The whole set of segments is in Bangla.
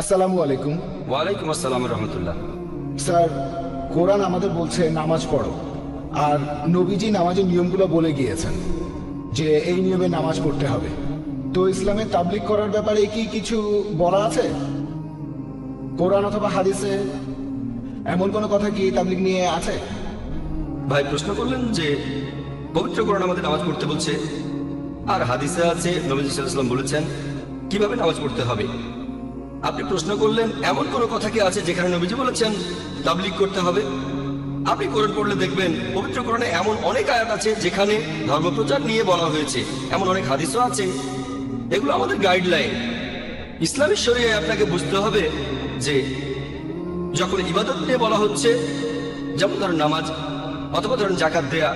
আসসালামু আলাইকুম। ওয়ালাইকুম আসসালাম রহমতুল্লাহ। স্যার, কোরআন আমাদের বলছে নামাজ পড়ো, আর নবীজি নামাজের নিয়মগুলো বলে গিয়েছেন যে এই নিয়মে নামাজ পড়তে হবে। তো ইসলামের তাবলিগ করার ব্যাপারে কি কিছু বলা আছে কোরআন অথবা হাদিসে? এমন কোনো কথা কি তাবলিগ নিয়ে আছে? ভাই প্রশ্ন করলেন যে পবিত্র কোরআন আমাদের নামাজ পড়তে বলছে, আর হাদিসে আছে নবী সাল্লাল্লাহু আলাইহি ওয়াসাল্লাম বলেছেন কিভাবে নামাজ পড়তে হবে। আপনি প্রশ্ন করলেন এমন কোনো কথা কি আছে যেখানে নবীজি বলেছেন তাবলিগ করতে হবে? আপনি কোরআন পড়লে দেখবেন পবিত্র কোরআনে এমন অনেক আয়াত আছে যেখানে ধর্মপ্রচার নিয়ে বলা হয়েছে, এমন অনেক হাদিসও আছে। এগুলো আমাদের গাইডলাইন। ইসলামী শরিয়ায় আপনাকে বুঝতে হবে যে যখন ইবাদত নিয়ে বলা হচ্ছে, যেমন ধরেন নামাজ, অথবা ধরেন জাকাত দেয়া,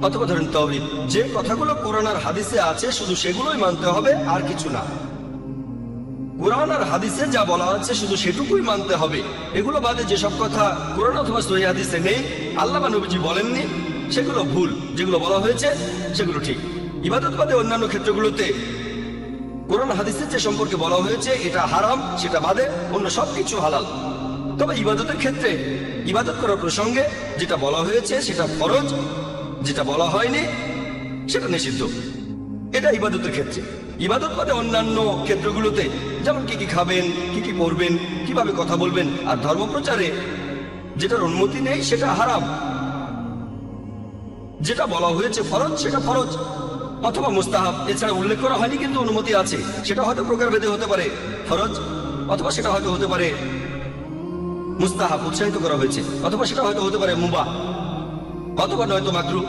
অথবা ধরেন তাওহীদ, যে কথাগুলো কোরআন আর হাদিসে আছে শুধু সেগুলোই মানতে হবে, আর কিছু না। কোরআন আর হাদিসে যা বলা আছে শুধু সেটুকুই মানতে হবে। এগুলো বাদে যেসব কথা কোরআন অথবা সহিহ হাদিসে নেই, আল্লাহ বা নবীজি বলেননি, সেগুলো ভুল। যেগুলো বলা হয়েছে সেগুলো ঠিক। ইবাদত বাদে অন্যান্য ক্ষেত্রগুলোতে কোরআন হাদিসে যে সম্পর্কে বলা হয়েছে এটা হারাম, সেটা বাদে অন্য সবকিছু হালাল। তবে ইবাদতের ক্ষেত্রে ইবাদত করার প্রসঙ্গে যেটা বলা হয়েছে সেটা ফরজ, যেটা বলা হয়নি সেটা নিষিদ্ধ। এটা ইবাদতের ক্ষেত্রে। ইবাদত বাদে অন্যান্য ক্ষেত্রগুলোতে যেমন কি কি খাবেন, কি কি পড়বেন, কিভাবে কথা বলবেন, আর ধর্মপ্রচারে যেটার অনুমতি নেই সেটা হারাম। যেটা বলা হয়েছে ফরজ সেটা ফরজ অথবা মুস্তাহাব, এছাড়া উল্লেখ করা হয়নি কিন্তু অনুমতি আছে। সেটা হয়তো প্রকারভেদে হতে পারে ফরজ, অথবা সেটা হয়তো হতে পারে মুস্তাহাব, উৎসাহিত করা হয়েছে, অথবা সেটা হয়তো হতে পারে মুবাহ, অথবা নয়তো মাকরুহ।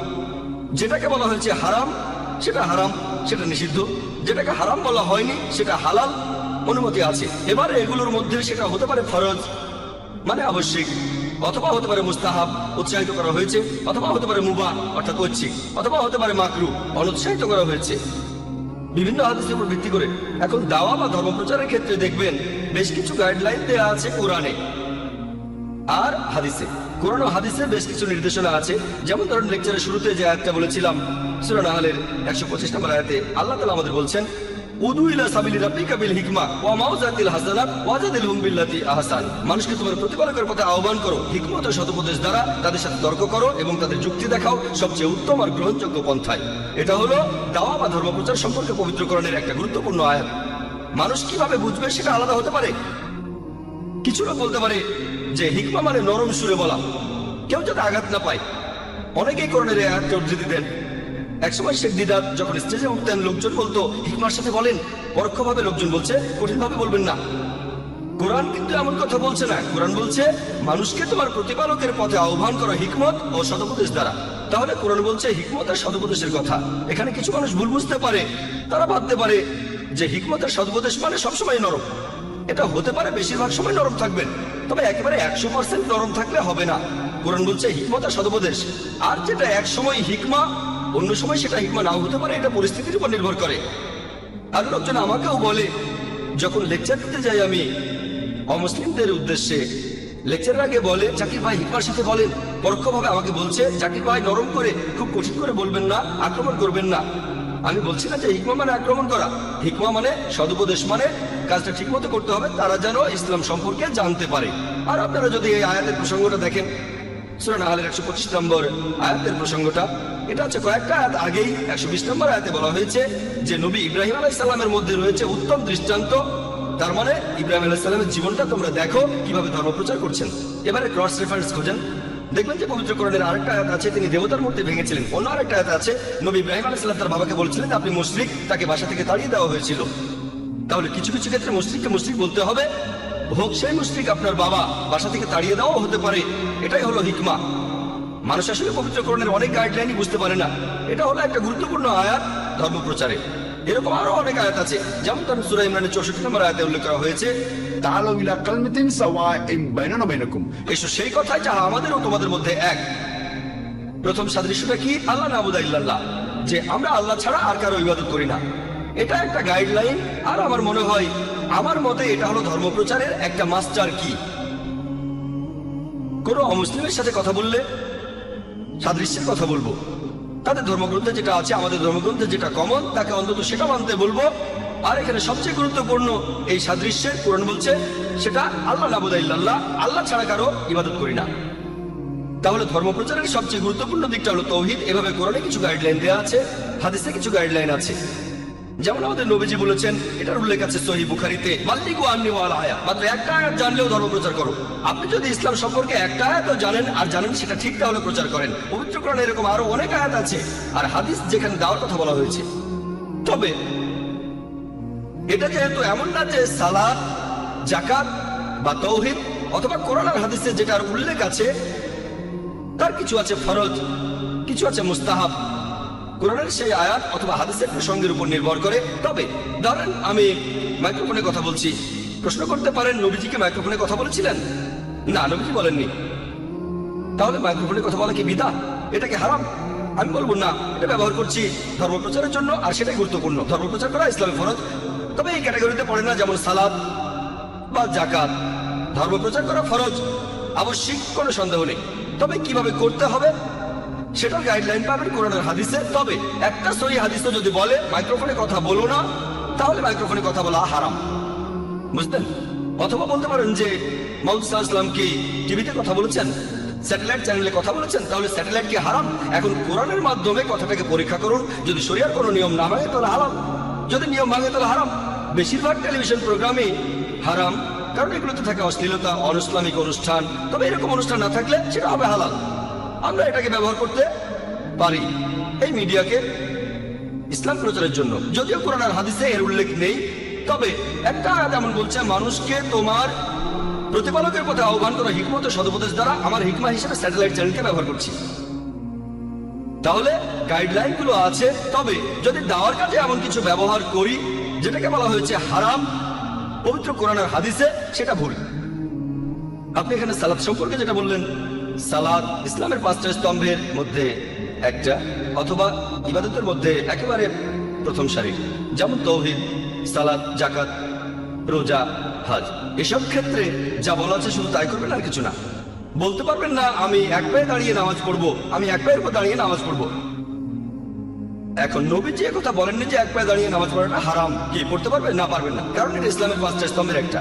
যেটাকে বলা হয়েছে হারাম সেটা হারাম, সেটা নিষিদ্ধ। যেটাকে হারাম বলা হয়নি সেটা হালাল, অনুমতি আছে। এবারে এগুলোর মধ্যে সেটা হতে পারে ফরজ মানে আবশ্যিক, অথবা হতে পারে মুস্তাহাব, উৎসাহিত করা হয়েছে, অথবা হতে পারে মুবাহ অর্থাৎ ঐচ্ছিক, অথবা হতে পারে মাকরুহ, অনুৎসাহিত করা হয়েছে। বিভিন্ন হাদিসের উপর ভিত্তি করে এখন দাওয়া বা ধর্মপ্রচারের ক্ষেত্রে দেখবেন বেশ কিছু গাইডলাইন দেওয়া আছে কোরআনে আর হাদিসে। কোরআন ও হাদিসে বেশ কিছু নির্দেশনা আছে। যেমন ধরুন লেকচারের শুরুতে যে আয়াতটা বলেছিলাম, সূরা নাহলের 125 নম্বর আয়াতে আল্লাহ তাআলা আমাদের বলছেন, উদু ইলা সাবিলি রাব্বিকা বিল হিকমা ওয়া মাউযাতিল হাসানাত ওয়াজাদিলহুম বিল্লাতি আহসান। মানুষকে তোমার প্রতিপালকের পথে আহ্বান করো, হিকমত ও সদুপদেশ দ্বারা তাদের সাথে তর্ক করো এবং তাদের যুক্তি দেখাও সবচেয়ে উত্তম আর গ্রহণযোগ্য পন্থায়। এটা হলো দাওয়া বা ধর্মপ্রচার সম্পর্কে পবিত্র কোরআনের একটা গুরুত্বপূর্ণ আয়াত। মানুষ কিভাবে বুঝবে সেটা আলাদা হতে পারে। কিছু লোক বলতে পারে যে হিকমা মানে নরম সুরে বলা, কেউ যাতে আঘাত না পায়। অনেকেই কোরআনের এই আয়াতকে উদ্ধৃতি দেন। একসময় শেখ দিদাত যখন স্টেজে উঠতেন, লোকজন বলতো হিকমার সাথে বলেন। পরোক্ষভাবে লোকজন বলছে কঠিনভাবে বলবেন না। কোরআন কিন্তু এমন কথা বলছে না। কোরআন বলছে মানুষকে তোমার প্রতিপালকের পথে আহ্বান করো হিকমত ও সদুপদেশ দ্বারা। তাহলে কোরআন বলছে হিকমত আর সদুপদেশের কথা। এখানে কিছু মানুষ ভুল বুঝতে পারে, তারা ভাবতে পারে যে হিকমত আর সদুপদেশ মানে সবসময় নরম। এটা হতে পারে, বেশিরভাগ সময় নরম থাকবেন, তবে একেবারে 100% নরম থাকলে হবে না। কোরআন বলছে হিকমত আর সদুপদেশ। আর যেটা এক সময় হিকমা, অন্য সময় সেটা হিকমা নাও হতে পারে। এটা পরিস্থিতির উপর নির্ভর করে। আর লোকজন আমাকেও বলে, যখন লেকচার দিতে যাই আমি অমুসলিমদের উদ্দেশ্যে, লেকচারের আগে বলে জাকির ভাই হিকমার সাথে বলেন। পরোক্ষভাবে আমাকে বলছে জাকির ভাই নরম করে, খুব কঠিন করে বলবেন না, আক্রমণ করবেন না। আমি বলছি না যে হিকমা মানে আক্রমণ করা। হিকমা মানে সদুপদেশ, মানে কাজটা ঠিক মতো করতে হবে, তারা যেন ইসলাম সম্পর্কে জানতে পারে। আর আপনারা যদি এই আয়াতের প্রসঙ্গটা দেখেন, সূরা নাহলের 125 নম্বর আয়াতের প্রসঙ্গটা, এটা হচ্ছে কয়েকটা আয়াত আগেই 120 নম্বর আয়াতে বলা হয়েছে যে নবী ইব্রাহিম আলাইহিস সালামের মধ্যে রয়েছে উত্তম দৃষ্টান্ত। তার মানে ইব্রাহিম আলাইহিস সালামের জীবনটা তোমরা দেখো কিভাবে ধর্মপ্রচার করছেন। এবারে ক্রস রেফারেন্স খোঁজেন, দেখবেন যে পবিত্র কোরআনের আরেকটা আয়াত আছে তিনি দেবতার মূর্তি ভেঙেছিলেন। অন্য আরেকটা আয়াত আছে নবী ইব্রাহিম আলাইহিস সালাম তার বাবাকে বলছিলেন আপনি মুশরিক, তাকে বাসা থেকে তাড়িয়ে দেওয়া হয়েছিল। তাহলে কিছু কিছু ক্ষেত্রে মুশরিককে মুশরিক বলতে হবে, হোক সেই মুশরিক আপনার বাবা, বাসা থেকে তাড়িয়ে দেওয়াও হতে পারে। এটাই হলো হিকমা। মানুষ আসলে পবিত্র কোরআনের অনেক গাইডলাইনই বুঝতে পারে না। এটা হলো একটা গুরুত্বপূর্ণ আয়াত ধর্মপ্রচারে। এরকম আরো অনেক আয়াত আছে, যেমন তার সূরা ইমরানের 64 নম্বর আয়াতে উল্লেখ করা হয়েছে, তাআলাউ ইলা কালিমাতিন সাওয়াইন বাইনানা ওয়া বাইনাকুম। এসো সেই কথাই যাহা আমাদের ও তোমাদের মধ্যে এক। প্রথম সাদৃশ্যটা কি? আল্লাহ নাবুদা ইল্লাল্লাহ, যে আমরা আল্লাহ ছাড়া আর কারো ইবাদত করি না। এটা একটা গাইডলাইন। আর আমার মনে হয়, আমার মতে এটা হলো ধর্মপ্রচারের একটা মাস্টার কি। কোনো অমুসলিমের সাথে কথা বললে সাদৃশ্যের কথা বলবো। তাদের ধর্মগ্রন্থে যেটা আছে, আমাদের ধর্মগ্রন্থে যেটা কমন, তাকে অন্তত সেটা মানতে বলবো। আর এখানে সবচেয়ে গুরুত্বপূর্ণ এই সাদৃশ্যে কোরআন বলছে সেটা আল্লাহ নাবুদা ইল্লাল্লাহ, আল্লাহ ছাড়া কারো ইবাদত করি না। তাহলে ধর্ম প্রচারের সবচেয়ে গুরুত্বপূর্ণ দিকটা হলো তৌহিদ। এভাবে কোরআনে কিছু গাইডলাইন দেওয়া আছে, হাদিসে কিছু গাইডলাইন আছে। যেমন আমাদের নবীজি বলেছেন, এটার উল্লেখ আছে সহিহ বুখারীতে, বাল্লিগু আন্নি ওয়াল আয়া, মাত্র একটা আয়াত জানলেও ধর্ম প্রচার করো। আপনি যদি ইসলাম সম্পর্কে একটা আয়াতও জানেন আর জানেন সেটা ঠিক, তাহলে প্রচার করেন। পবিত্র কোরআনে এরকম আরো অনেক আয়াত আছে আর হাদিস যেখানে দেওয়ার কথা বলা হয়েছে। তবে এটা যেহেতু এমন না যে সালাত, যাকাত বা তৌহিদ অথবা কোরআন আর হাদিসে যেটার উল্লেখ আছে তার কিছু আছে ফরজ, কিছু আছে মুস্তাহাব। কোরআনের সেই আয়াত অথবা হাদিসের প্রসঙ্গের উপর নির্ভর করে। তবে ধরেন আমি মাইক্রোফোনে কথা বলছি, প্রশ্ন করতে পারেন নবীজিকে মাইক্রোফোনে কথা বলেছিলেন? না, নবীজি বলেননি। তাহলে মাইক্রোফোনে কথা বলা কি বিদআত? এটা কি হারাম? আমি বলবো না, এটা ব্যবহার করছি ধর্ম প্রচারের জন্য আর সেটাই গুরুত্বপূর্ণ। ধর্ম প্রচার করা ইসলামে ফরজ, তবে এই ক্যাটাগরিতে পড়ে না যেমন সালাত বা যাকাত। ধর্ম প্রচার করা ফরজ, আবশ্যিক, কোনো সন্দেহ নেই। তবে কিভাবে করতে হবে সেটার গাইডলাইন পাবেন কোরআনের হাদিসে। তবে একটা সহিহ হাদিসে যদি বলে মাইক্রোফোনে কথা বলো না, তাহলে মাইক্রোফোনে কথা বলা হারাম, বুঝলেন? অথবা বলতে পারেন যে মুহাম্মদ সাল্লাল্লাহু আলাইহি ওয়াসাল্লাম কি টিভিতে কথা বলেছেন, স্যাটেলাইট চ্যানেলে কথা বলেছেন, তাহলে স্যাটেলাইট কি হারাম? এখন কোরআনের মাধ্যমে কথাটাকে পরীক্ষা করুন, যদি শরিয়ার কোনো নিয়ম না ভাঙে তাহলে হারাম, যদি নিয়ম ভাঙে তাহলে হারাম। বেশিরভাগ টেলিভিশন প্রোগ্রামই হারাম, কারণ এগুলোতে থাকে অশ্লীলতা, অনইসলামিক অনুষ্ঠান। তবে এরকম অনুষ্ঠান না থাকলে সেটা হবে হালাল। আমরা এটাকে ব্যবহার করতে পারি এই মিডিয়াকে ইসলাম প্রচারের জন্য। যদিও কোরআন আর হাদিসে এর উল্লেখ নেই, তবে একটা আয়াত এমন বলছে, মানুষকে তোমার প্রতিপালকের পথে আহ্বান করা হিকমত ও সদুপদেশ দ্বারা আমার হিকমা হিসেবে স্যাটেলাইট চ্যানেলকে ব্যবহার করছি। তাহলে গাইডলাইন গুলো আছে। তবে যদি দাওয়ার কাজে এমন কিছু ব্যবহার করি যেটাকে বলা হয়েছে হারাম পবিত্র কোরআন আর হাদিসে, সেটা ভুল। আপনি এখানে সালাত সম্পর্কে যেটা বললেন, সালাত ইসলামের 5টা স্তম্ভের মধ্যে একটা, অথবা ইবাদতের মধ্যে একেবারে প্রথম সারি, যেমন তৌহিদ, সালাত, যাকাত, রোজা, হজ। এসব ক্ষেত্রে যা বলা আছে শুধু তাই করবেন আর কিছু না। বলতে পারবেন না আমি এক পায়ে দাঁড়িয়ে নামাজ পড়বো, আমি এক পায়ের উপর দাঁড়িয়ে নামাজ পড়বো। এখন নবীজি কথা বলেননি যে এক পায়ে দাঁড়িয়ে নামাজ পড়াটা হারাম। কি পড়তে পারবেন? না, পারবেন না, কারণ এটা ইসলামের 5টা স্তম্ভের একটা।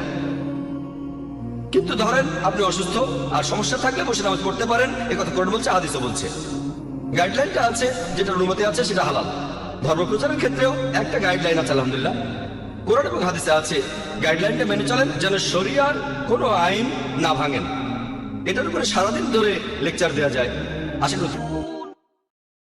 কিন্তু ধরেন আপনি অসুস্থ আর সমস্যা থাকলে বসে নামাজ পড়তে পারেন, একথা কোরআন বলছে, হাদিসও বলছে। গাইডলাইনটা আছে, যেটা অনুমতি আছে সেটা হালাল। ধর্ম প্রচারের ক্ষেত্রেও একটা গাইডলাইন আছে, আলহামদুলিল্লাহ, কোরআন এবং হাদিসে আছে। গাইডলাইনটা মেনে চলেন যেন শরিয়ার কোনো আইন না ভাঙেন। এটার উপরে সারাদিন ধরে লেকচার দেওয়া যায়। আশা করি